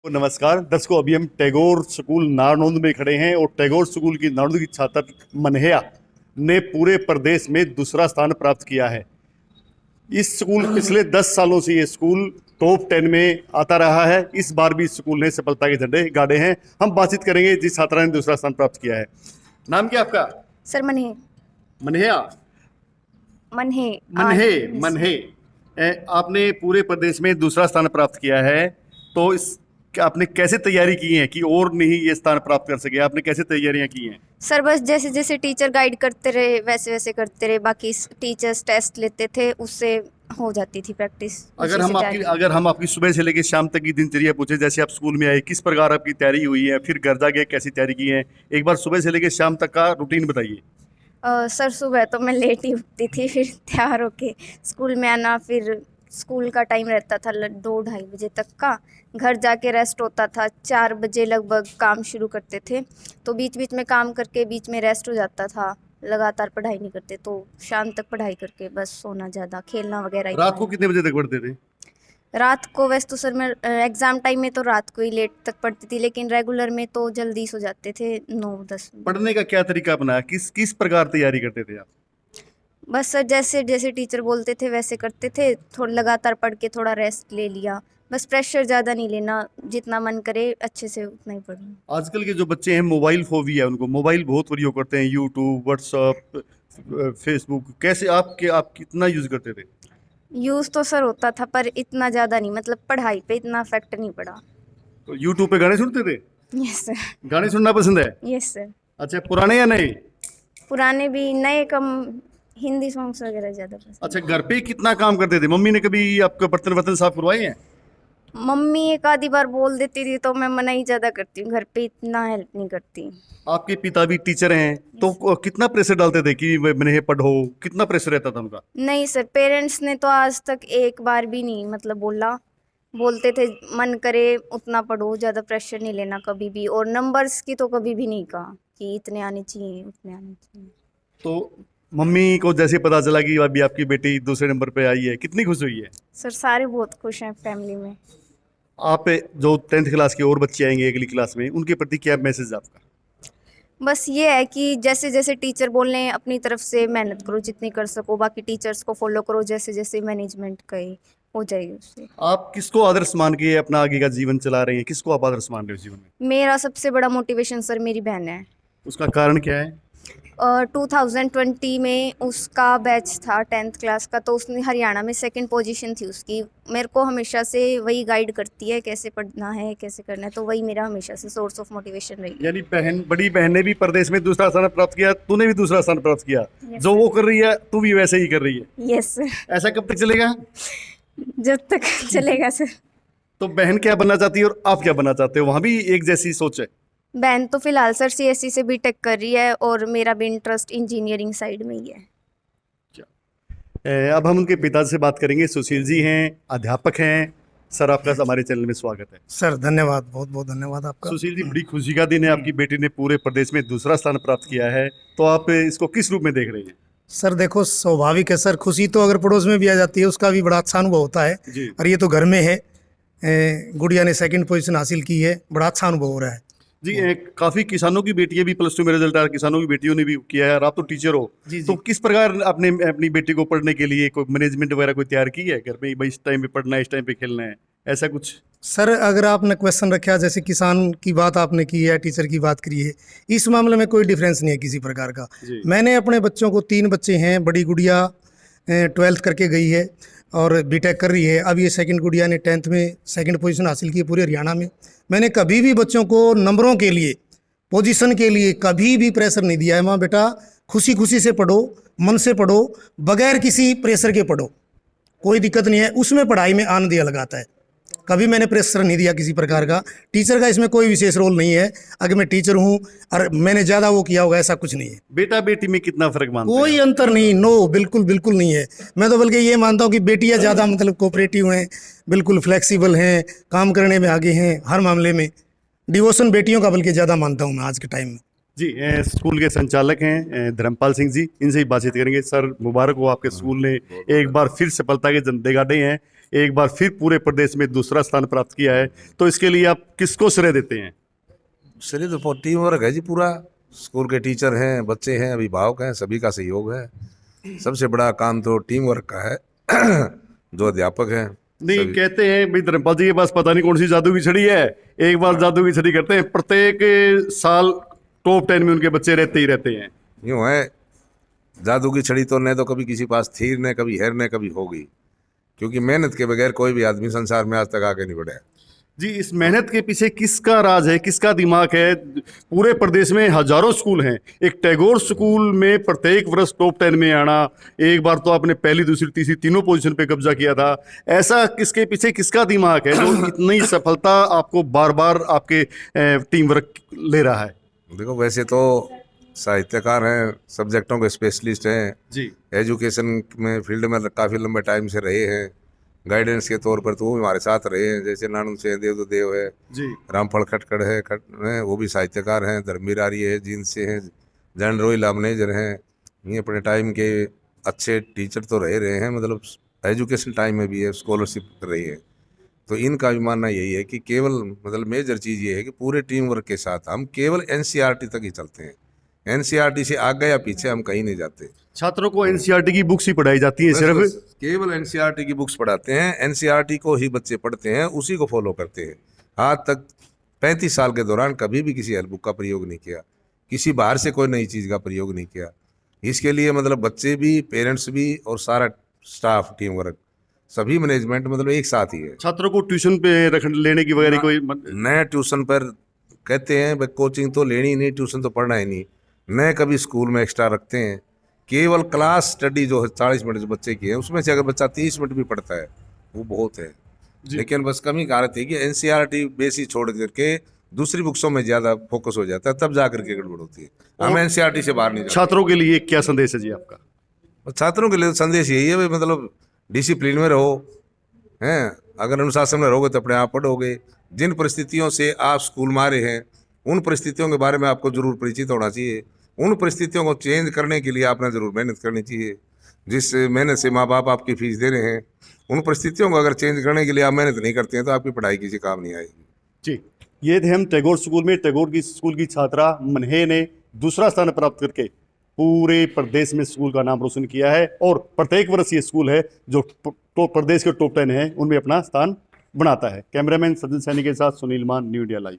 तो नमस्कार दर्शकों, अभी हम टैगोर स्कूल नारनौंद में खड़े हैं और टैगोर स्कूल की नारनौंद की छात्र मनहेया ने पूरे प्रदेश में दूसरा स्थान प्राप्त किया है। इस स्कूल पिछले 10 सालों से ये स्कूल टॉप 10 में आता रहा है। इस बार भी इस स्कूल ने सफलता के झंडे गाड़े हैं। हम बातचीत करेंगे जिस छात्रा ने दूसरा स्थान प्राप्त किया है। नाम क्या आपका? सर मनहे मनहेया। मनहे मनहे yes. मनहे आपने पूरे प्रदेश में दूसरा स्थान प्राप्त किया है, तो इस आपने कैसे तैयारी की है कि और नहीं ये स्थान प्राप्त कर सके? आपने कैसे तैयारियां की हैं? सर बस जैसे जैसे टीचर गाइड करते रहे वैसे वैसे करते रहे। बाकी टीचर्स टेस्ट लेते थे, उससे हो जाती थी प्रैक्टिस। अगर हम आपकी सुबह से लेकर शाम तक की दिनचर्या पूछे, जैसे आप स्कूल में आए, किस प्रकार आपकी तैयारी हुई है, फिर घर जाके कैसी तैयारी की है, एक बार सुबह से लेकर शाम तक का रूटीन बताइए। सर सुबह तो मैं लेट ही उठती थी, फिर तैयार होके स्कूल में आना, फिर स्कूल का टाइम रहता था 2-2:30 बजे तक का। घर जाके रेस्ट होता था, 4 बजे लगभग काम शुरू करते थे, तो बीच बीच में काम करके बीच में रेस्ट हो जाता था। लगातार पढ़ाई नहीं करते, तो शाम तक पढ़ाई करके बस सोना, ज़्यादा खेलना वगैरह। रात को कितने बजे तक पढ़ते थे? रात को वैसे तो सर मैं एग्ज़ाम टाइम में तो रात को ही लेट तक पढ़ती थी, लेकिन रेगुलर में तो जल्दी सो जाते थे 9-10 बजे। पढ़ने का क्या तरीका अपनाया? किस किस प्रकार तैयारी करते थे आप? बस सर जैसे जैसे टीचर बोलते थे वैसे करते थे। थोड़ा लगातार पढ़ के थोड़ा रेस्ट ले लिया, बस प्रेशर ज़्यादा नहीं लेना, जितना मन करे अच्छे से उतना ही पढ़ना। आजकल के जो बच्चे हैं, मोबाइल फोबिया है उनको, मोबाइल बहुत प्रयोग करते हैं, यूट्यूब, व्हाट्सअप, फेसबुक। कैसे आप कितना यूज करते थे? यूज़ तो सर होता था पर इतना ज़्यादा नहीं, मतलब पढ़ाई पे इतना इफेक्ट नहीं पड़ा। तो यूट्यूब पे गाने सुनते थे? Yes sir. गाने सुनना पसंद है? Yes sir. अच्छा, पुराने या नए? पुराने भी, नए कम। हिंदी सॉन्ग्स वगैरह ज़्यादा पसंद। अच्छा, घर पे कितना काम करते थे? मम्मी ने कभी आपका बर्तन वर्तन साफ करवाए हैं? मम्मी एक आधी बार बोल देती थी, तो मैं मना ही ज़्यादा करती हूँ, घर पे इतना हेल्प नहीं करती। आपके पिता भी टीचर हैं, तो कितना प्रेशर डालते थे कि मैंने पढ़ो? कितना प्रेशर रहता था उनका? नहीं सर, पेरेंट्स ने तो आज तक एक बार भी नहीं मतलब बोलते थे मन करे उतना पढ़ो, ज़्यादा प्रेशर नहीं लेना कभी भी। और नंबर्स की तो कभी भी नहीं कहा कि इतने आने चाहिए उतने आने चाहिए। तो मम्मी को जैसे पता चला कि अभी आपकी बेटी दूसरे नंबर पे आई है, कितनी खुश हुई है? सर सारे बहुत खुश हैं फैमिली में। आप जो 10th क्लास के और बच्चे आएंगे अगली क्लास में, उनके प्रति क्या मैसेज आपका? बस ये है कि जैसे जैसे टीचर बोल रहे हैं अपनी तरफ से मेहनत करो जितनी कर सको, बाकी टीचर्स को फॉलो करो जैसे जैसे मैनेजमेंट कहे, हो जाएगी उससे। आप किसको आदर्श मान के अपना आगे का जीवन चला रहे हैं? किसको आप आदर्श मान रहे हो जीवन में? मेरा सबसे बड़ा मोटिवेशन सर मेरी बहन है। उसका कारण क्या है? 2020 में उसका बैच था 10th क्लास का, तो उसने हरियाणा में 2nd पोजीशन थी उसकी। मेरे को हमेशा से वही गाइड करती है कैसे पढ़ना है कैसे करना है, तो वही मेरा हमेशा से सोर्स ऑफ मोटिवेशन रही। यानी बड़ी बहन ने भी प्रदेश में दूसरा स्थान प्राप्त किया, तूने भी दूसरा स्थान प्राप्त किया। Yes, जो वो कर रही है तू भी वैसे ही कर रही है। Yes sir. ऐसा कब तक चलेगा? जब तक चलेगा सर। तो बहन क्या बनना चाहती है और आप क्या बनना चाहते हो? वहां भी एक जैसी सोच है? बहन तो फिलहाल सर CSE से बीटेक कर रही है, और मेरा भी इंटरेस्ट इंजीनियरिंग साइड में ही है। अब हम उनके पिता से बात करेंगे। सुशील जी हैं, अध्यापक हैं। सर, आपका हमारे चैनल में स्वागत है। सर धन्यवाद, बहुत बहुत धन्यवाद आपका। सुशील जी, बड़ी खुशी का दिन है, आपकी बेटी ने पूरे प्रदेश में दूसरा स्थान प्राप्त किया है, तो आप इसको किस रूप में देख रहे हैं? सर देखो, स्वाभाविक है सर, खुशी तो अगर पड़ोस में भी आ जाती है उसका भी बड़ा अच्छा अनुभव होता है जी। और ये तो घर में है। गुड़िया ने 2nd पोजीशन हासिल की है, बड़ा अच्छा अनुभव हो रहा है जी। काफी किसानों की बेटियां भी +2 में रिजल्ट आया, किसानों की बेटियों ने भी किया है, और आप तो टीचर हो। जी, तो किस प्रकार आपने अपनी बेटी को पढ़ने के लिए कोई मैनेजमेंट वगैरह कोई तैयार की है घर में? भाई इस टाइम पे पढ़ना है, इस टाइम पे खेलना है, ऐसा कुछ? सर अगर आपने क्वेश्चन रखा, जैसे किसान की बात आपने की है, टीचर की बात करी है, इस मामले में कोई डिफरेंस नहीं है किसी प्रकार का। जी। मैंने अपने बच्चों को 3 बच्चे हैं, बड़ी गुड़िया 12th करके गई है और बीटेक कर रही है। अब ये 2nd गुड़िया ने 10th में 2nd पोजीशन हासिल की है पूरे हरियाणा में। मैंने कभी भी बच्चों को नंबरों के लिए, पोजीशन के लिए कभी भी प्रेशर नहीं दिया है। माँ बेटा खुशी खुशी से पढ़ो, मन से पढ़ो, बगैर किसी प्रेशर के पढ़ो, कोई दिक्कत नहीं है। उसमें पढ़ाई में आनंद अलग आता है। कभी मैंने प्रेशर नहीं दिया किसी प्रकार का। टीचर का इसमें कोई विशेष रोल नहीं है। अगर मैं टीचर हूँ और मैंने ज़्यादा वो किया होगा, ऐसा कुछ नहीं है। बेटा बेटी में कितना फर्क मानते हैं? कोई अंतर नहीं, नो, बिल्कुल बिल्कुल नहीं है। मैं तो बल्कि ये मानता हूँ कि बेटियाँ ज़्यादा मतलब कोऑपरेटिव हैं, बिल्कुल फ्लेक्सिबल हैं, काम करने में आगे हैं हर मामले में। डिवोशन बेटियों का बल्कि ज़्यादा मानता हूँ मैं आज के टाइम में। जी। स्कूल के संचालक हैं धर्मपाल सिंह जी, इनसे ही बातचीत करेंगे। सर, मुबारक हो, आपके स्कूल ने एक बार फिर सफलता के झंडे गाड़े हैं। एक बार फिर पूरे प्रदेश में दूसरा स्थान प्राप्त किया है, तो इसके लिए आप किसको श्रेय देते हैं? चलिए, तो टीम वर्क है जी पूरा। स्कूल के टीचर हैं, बच्चे हैं, अभिभावक हैं, सभी का सहयोग है। सबसे बड़ा काम तो टीम वर्क का है जो अध्यापक हैं। नहीं, कहते हैं भाई धर्मपाल जी के पास पता नहीं कौन सी जादू की छड़ी है, एक बार जादू की छड़ी करते हैं, प्रत्येक साल टॉप 10 में उनके बच्चे रहते ही रहते हैं। यूँ है, जादू की छड़ी तो न तो कभी किसी पास थी, न कभी है, न कभी होगी, क्योंकि मेहनत के बगैर कोई भी आदमी संसार में आज तक आगे नहीं बढ़ा। जी, इस मेहनत के पीछे किसका राज है, किसका दिमाग है? पूरे प्रदेश में हजारों स्कूल हैं, एक टैगोर स्कूल में प्रत्येक वर्ष टॉप 10 में आना, एक बार तो आपने पहली, दूसरी, तीसरी तीनों पोजीशन पे कब्जा किया था। ऐसा किसके पीछे किसका दिमाग है जो इतनी सफलता आपको बार बार आपके टीम वर्क ले रहा है? देखो, वैसे तो साहित्यकार हैं, सब्जेक्टों के स्पेशलिस्ट हैं जी, एजुकेशन में फील्ड में काफ़ी लंबे टाइम से रहे हैं, गाइडेंस के तौर पर तो वो हमारे साथ रहे हैं। जैसे नानंद से देव तो देव है जी, रामफल खटखड़ है, वो भी साहित्यकार हैं। धर्मवीर आर्य है, जींद से हैं, जैन रोयल मैनेजर हैं। ये अपने टाइम के अच्छे टीचर तो रहे हैं, मतलब एजुकेशन टाइम में भी है, स्कॉलरशिप कर रही है। तो इनका भी मानना यही है कि केवल मतलब मेजर चीज़ ये है कि पूरे टीम वर्क के साथ हम केवल एनसीईआरटी तक ही चलते हैं। एनसीईआरटी से आगे या पीछे हम कहीं नहीं जाते। छात्रों को एनसीईआरटी की बुक्स ही पढ़ाई जाती है सिर्फ? बस केवल एनसीईआरटी की बुक्स पढ़ाते हैं, एनसीईआरटी को ही बच्चे पढ़ते हैं, उसी को फॉलो करते हैं। आज तक 35 साल के दौरान कभी भी किसी हेल्प बुक का प्रयोग नहीं किया, किसी बाहर से कोई नई चीज़ का प्रयोग नहीं किया। इसके लिए मतलब बच्चे भी, पेरेंट्स भी और सारा स्टाफ, टीम वर्क, सभी मैनेजमेंट मतलब एक साथ ही है। छात्रों को ट्यूशन पे लेने की वगैरह कोई नए ट्यूशन पर कहते हैं भाई कोचिंग तो लेनी ही नहीं, ट्यूशन तो पढ़ना ही नहीं, नए कभी स्कूल में एक्स्ट्रा रखते हैं। केवल क्लास स्टडी जो है 40 मिनट जो बच्चे की है, उसमें से अगर बच्चा 30 मिनट भी पढ़ता है वो बहुत है। लेकिन बस कमी कारत है कि एनसीईआरटी बेसिक छोड़ करके दूसरी बुक्सों में ज़्यादा फोकस हो जाता है, तब जा करके गड़बड़ होती है। हम एनसीईआरटी से बाहर नहीं जाते। छात्रों के लिए क्या संदेश है जी आपका? और छात्रों के लिए संदेश यही है भाई, मतलब डिसिप्लिन में रहो, हैं, अगर अनुशासन में रहोगे तो अपने आप पढ़ोगे। जिन परिस्थितियों से आप स्कूल में आ रहे हैं, उन परिस्थितियों के बारे में आपको जरूर परिचित होना चाहिए। उन परिस्थितियों को चेंज करने के लिए आपने ज़रूर मेहनत करनी चाहिए। जिस मेहनत से माँ बाप आपकी फीस दे रहे हैं, उन परिस्थितियों को अगर चेंज करने के लिए आप मेहनत नहीं करते हैं तो आपकी पढ़ाई किसी काम नहीं आएगी। जी, ये थे हम टैगोर स्कूल में। टैगोर की स्कूल की छात्रा मनहे ने दूसरा स्थान प्राप्त करके पूरे प्रदेश में स्कूल का नाम रोशन किया है, और प्रत्येक वर्ष ये स्कूल है जो प्रदेश के टॉप 10 है उनमें अपना स्थान बनाता है। कैमरामैन सज्जन सैनी के साथ सुनील मान, न्यू इंडिया लाइव।